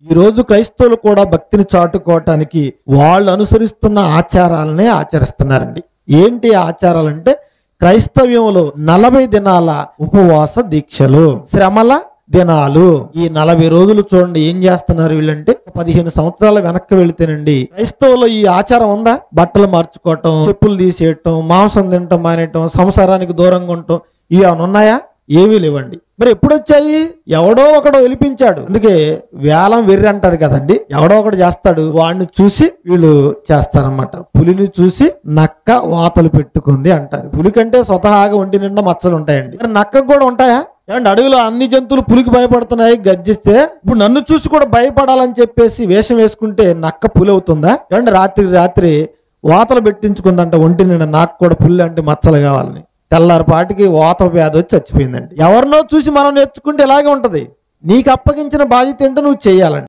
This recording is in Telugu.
ఈ రోజు క్రైస్తవులు కూడా భక్తిని చాటుకోవటానికి వాళ్ళు అనుసరిస్తున్న ఆచారాలనే ఆచరిస్తున్నారండి. ఏంటి ఆచారాలంటే క్రైస్తవ్యంలో 40 దినాల ఉపవాస దీక్షలు, శ్రమల దినాలు. ఈ 40 రోజులు చూడండి ఏం చేస్తున్నారు వీళ్ళంటే, 15 సంవత్సరాల వెనక్కి వెళితేనండి క్రైస్తవులో ఈ ఆచారం ఉందా? బట్టలు మార్చుకోవటం, చెప్పులు తీసేయటం, మాంసం తినటం మానేయటం, సంసారానికి దూరంగా ఉండటం, ఇవి ఏమైనా ఉన్నాయా? ఏమీ లేవండి. మరి ఎప్పుడు వచ్చాయి? ఎవడో ఒకడు వెలిపించాడు. అందుకే వేలం వెర్రి అంటారు కదండి, ఎవడో ఒకడు చేస్తాడు, వాడిని చూసి వీళ్ళు చేస్తారన్నమాట. పులిని చూసి నక్క వాతలు పెట్టుకుంది అంటారు. పులి కంటే స్వతహాగా ఒంటి నిండా మచ్చలు ఉంటాయండి, మరి నక్కకు కూడా ఉంటాయా? ఏమంటే అడవిలో అన్ని జంతువులు పులికి భయపడుతున్నాయి గర్జిస్తే, ఇప్పుడు నన్ను చూసి కూడా భయపడాలని చెప్పేసి వేషం వేసుకుంటే నక్క పులి అవుతుందా? ఏమంటే రాత్రి వాతలు పెట్టించుకుందంట ఒంటి నిండా, నాకు కూడా పులి అంటే మచ్చలు కావాలని. తెల్లారిపాటికి వాత వ్యాధి వచ్చి చచ్చిపోయిందండి. ఎవరినో చూసి మనం నేర్చుకుంటే ఇలాగే ఉంటది. నీకు అప్పగించిన బాధ్యత ఏంటో నువ్వు చేయాలండి.